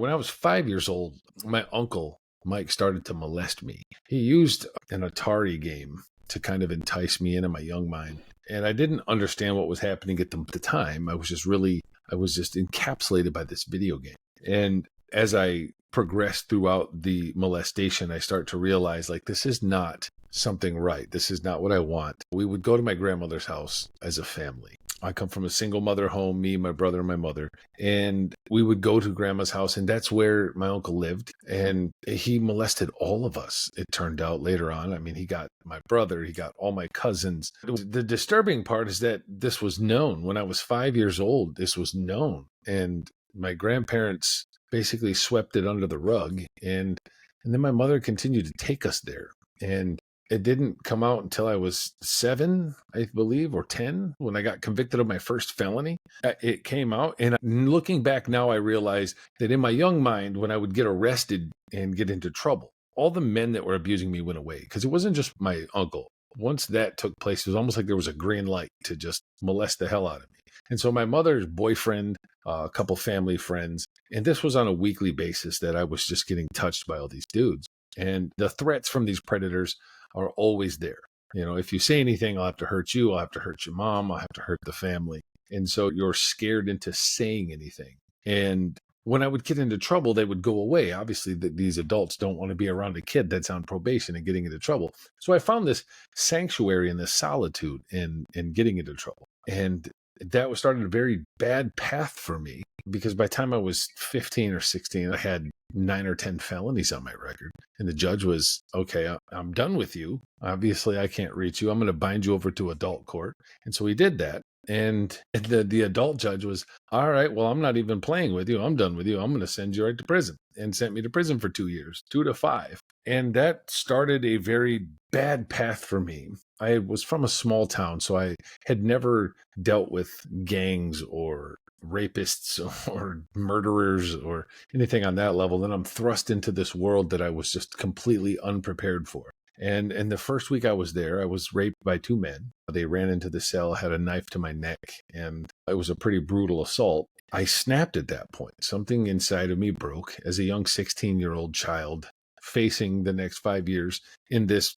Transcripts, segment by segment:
When I was 5 years old, my uncle, Mike, started to molest me. He used an Atari game to kind of entice me into my young mind. And I didn't understand what was happening at the time. I was just encapsulated by this video game. And as I progressed throughout the molestation, I start to realize like, this is not something right. This is not what I want. We would go to my grandmother's house as a family. I come from a single mother home, me, my brother, and my mother. And we would go to grandma's house, and that's where my uncle lived. And he molested all of us, it turned out later on. I mean, he got my brother, he got all my cousins. The disturbing part is that this was known. When I was 5 years old, this was known. And my grandparents basically swept it under the rug. And then my mother continued to take us there. And it didn't come out until I was 7, I believe, or 10, when I got convicted of my first felony. It came out. And looking back now, I realized that in my young mind, when I would get arrested and get into trouble, all the men that were abusing me went away, because it wasn't just my uncle. Once that took place, it was almost like there was a green light to just molest the hell out of me. And so my mother's boyfriend, a couple family friends, and this was on a weekly basis that I was just getting touched by all these dudes. And the threats from these predators are always there. You know, if you say anything, I'll have to hurt you. I'll have to hurt your mom. I'll have to hurt the family. And so you're scared into saying anything. And when I would get into trouble, they would go away. Obviously, these adults don't want to be around a kid that's on probation and getting into trouble. So I found this sanctuary and this solitude in getting into trouble. And that was starting a very bad path for me, because by the time I was 15 or 16, I had 9 or 10 felonies on my record. And the judge was, okay, I'm done with you. Obviously, I can't reach you. I'm going to bind you over to adult court. And so he did that. And the adult judge was, all right, well, I'm not even playing with you. I'm done with you. I'm going to send you right to prison, and sent me to prison for 2 years, 2 to 5. And that started a very bad path for me. I was from a small town, so I had never dealt with gangs or rapists or murderers or anything on that level. Then I'm thrust into this world that I was just completely unprepared for. And the first week I was there, I was raped by 2 men. They ran into the cell, had a knife to my neck, and it was a pretty brutal assault. I snapped at that point. Something inside of me broke as a young 16-year-old child facing the next 5 years in this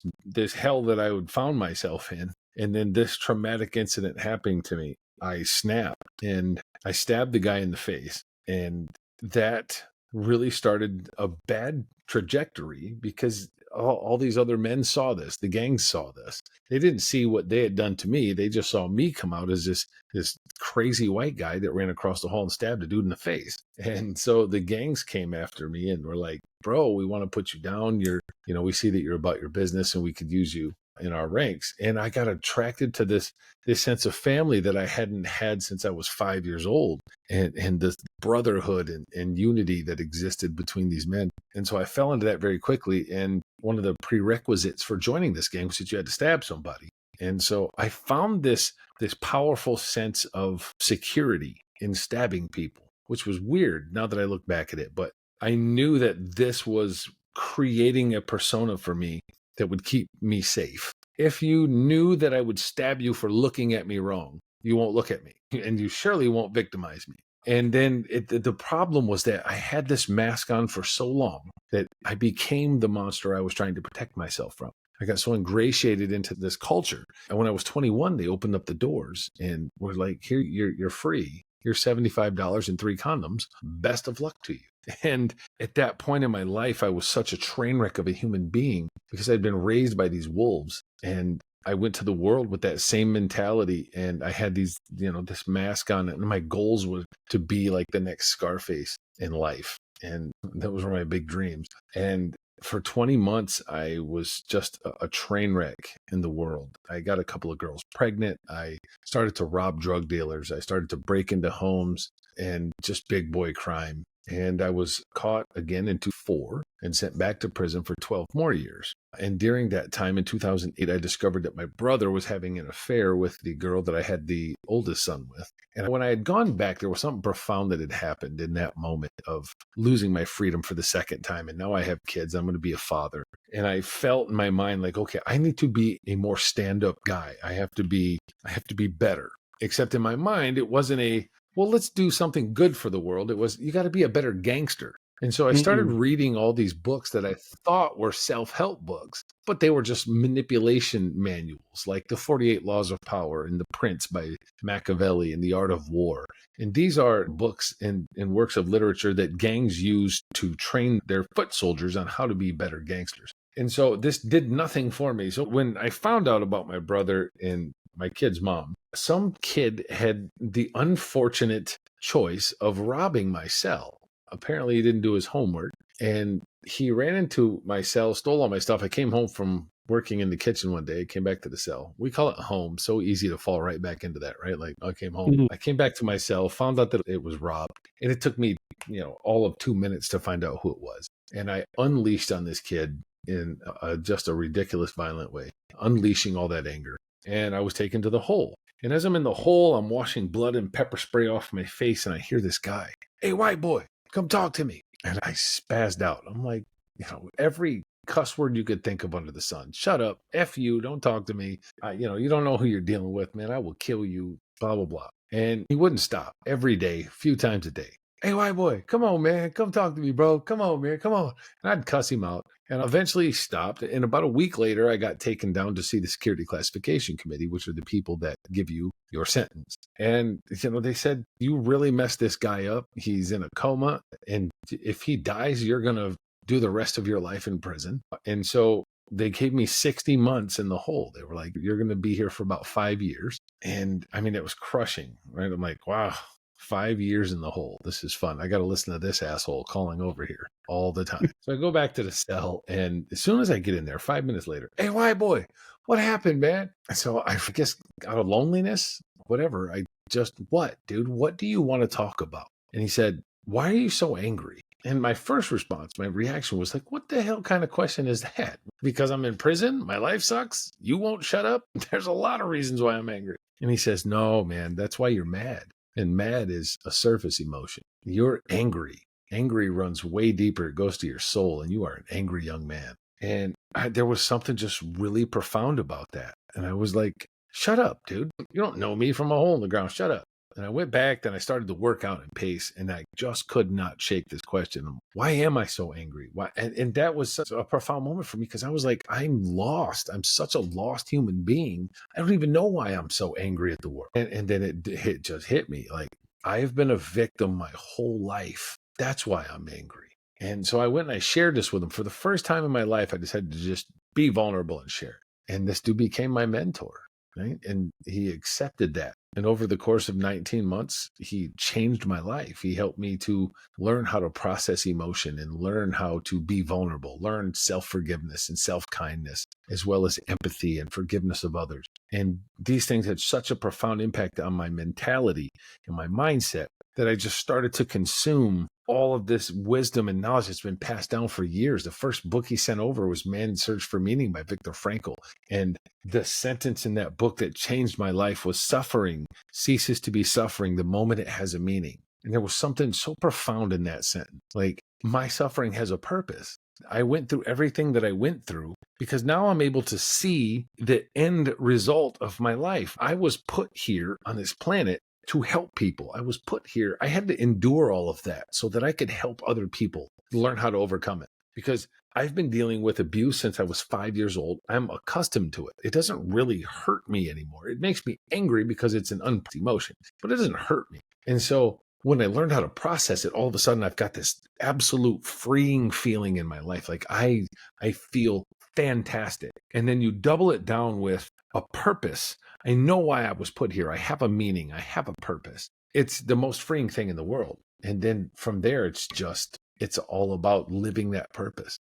hell that I would found myself in. And then this traumatic incident happening to me. I snapped and I stabbed the guy in the face. And that really started a bad trajectory, because all these other men saw this. The gangs saw this. They didn't see what they had done to me. They just saw me come out as this crazy white guy that ran across the hall and stabbed a dude in the face. And so the gangs came after me and were like, bro, we want to put you down. We see that you're about your business and we could use you in our ranks. And I got attracted to this sense of family that I hadn't had since I was 5 years old, and this brotherhood and unity that existed between these men. And so I fell into that very quickly. And one of the prerequisites for joining this gang was that you had to stab somebody. And so I found this powerful sense of security in stabbing people, which was weird now that I look back at it. But I knew that this was creating a persona for me that would keep me safe. If you knew that I would stab you for looking at me wrong, you won't look at me, and you surely won't victimize me. And then the problem was that I had this mask on for so long that I became the monster I was trying to protect myself from. I got so ingratiated into this culture. And when I was 21, they opened up the doors and were like, here, you're free. Here's $75 and 3 condoms. Best of luck to you. And at that point in my life, I was such a train wreck of a human being, because I'd been raised by these wolves. And I went to the world with that same mentality, and I had this mask on, and my goals were to be like the next Scarface in life. And that was one of my big dreams. And for 20 months, I was just a train wreck in the world. I got a couple of girls pregnant. I started to rob drug dealers. I started to break into homes and just big boy crime. And I was caught again in 2004 and sent back to prison for 12 more years. And during that time in 2008, I discovered that my brother was having an affair with the girl that I had the oldest son with. And when I had gone back, there was something profound that had happened in that moment of losing my freedom for the second time. And now I have kids. I'm going to be a father. And I felt in my mind like, okay, I need to be a more stand-up guy. I have to be better. Except in my mind, it wasn't well, let's do something good for the world. It was, you got to be a better gangster. And so I started Mm-mm. reading all these books that I thought were self-help books, but they were just manipulation manuals, like The 48 Laws of Power and The Prince by Machiavelli and The Art of War. And these are books and works of literature that gangs use to train their foot soldiers on how to be better gangsters. And so this did nothing for me. So when I found out about my brother and my kid's mom, some kid had the unfortunate choice of robbing my cell. Apparently, he didn't do his homework, and he ran into my cell, stole all my stuff. I came home from working in the kitchen one day, came back to the cell. We call it home. So easy to fall right back into that, right? Like, I came home. Mhm. I came back to my cell, found out that it was robbed, and it took me, all of 2 minutes to find out who it was. And I unleashed on this kid in just a ridiculous, violent way, unleashing all that anger. And I was taken to the hole. And as I'm in the hole, I'm washing blood and pepper spray off my face, and I hear this guy, "Hey, white boy, come talk to me." And I spazzed out. I'm like, every cuss word you could think of under the sun. Shut up. F you. Don't talk to me. You don't know who you're dealing with, man. I will kill you. Blah, blah, blah. And he wouldn't stop every day, a few times a day. "Hey, white boy, come on, man. Come talk to me, bro. Come on, man. Come on." And I'd cuss him out. And eventually he stopped. And about a week later, I got taken down to see the Security Classification Committee, which are the people that give you your sentence. And, they said, "You really messed this guy up. He's in a coma. And if he dies, you're going to do the rest of your life in prison." And so they gave me 60 months in the hole. They were like, "You're going to be here for about 5 years." And I mean, it was crushing, right? I'm like, wow. 5 years in the hole. This is fun. I got to listen to this asshole calling over here all the time. So I go back to the cell, and as soon as I get in there, 5 minutes later, "Hey, white boy, what happened, man?" And so I guess out of loneliness, whatever, I just, "What, dude? What do you want to talk about?" And he said, "Why are you so angry?" And my first response, my reaction was like, what the hell kind of question is that? Because I'm in prison? My life sucks? You won't shut up? There's a lot of reasons why I'm angry. And he says, "No, man, that's why you're mad. And mad is a surface emotion. You're angry. Angry runs way deeper. It goes to your soul, and you are an angry young man." And there was something just really profound about that. And I was like, "Shut up, dude. You don't know me from a hole in the ground. Shut up." And I went back, then I started to work out in pace, and I just could not shake this question. Why am I so angry? Why? And that was such a profound moment for me, because I was like, I'm lost. I'm such a lost human being. I don't even know why I'm so angry at the world. And then it just hit me. Like, I have been a victim my whole life. That's why I'm angry. And so I went and I shared this with him. For the first time in my life, I decided to just be vulnerable and share. And this dude became my mentor, right? And he accepted that. And over the course of 19 months, he changed my life. He helped me to learn how to process emotion and learn how to be vulnerable, learn self-forgiveness and self-kindness, as well as empathy and forgiveness of others. And these things had such a profound impact on my mentality and my mindset that I just started to consume all of this wisdom and knowledge that's been passed down for years. The first book he sent over was Man's Search for Meaning by Viktor Frankl. And the sentence in that book that changed my life was, "Suffering ceases to be suffering the moment it has a meaning." And there was something so profound in that sentence. Like, my suffering has a purpose. I went through everything that I went through because now I'm able to see the end result of my life. I was put here on this planet to help people. I was put here. I had to endure all of that so that I could help other people learn how to overcome it. Because I've been dealing with abuse since I was 5 years old. I'm accustomed to it. It doesn't really hurt me anymore. It makes me angry because it's an unprocessed emotion, but it doesn't hurt me. And so when I learned how to process it, all of a sudden I've got this absolute freeing feeling in my life. Like, I feel fantastic. And then you double it down with a purpose. I know why I was put here. I have a meaning. I have a purpose. It's the most freeing thing in the world. And then from there, it's all about living that purpose.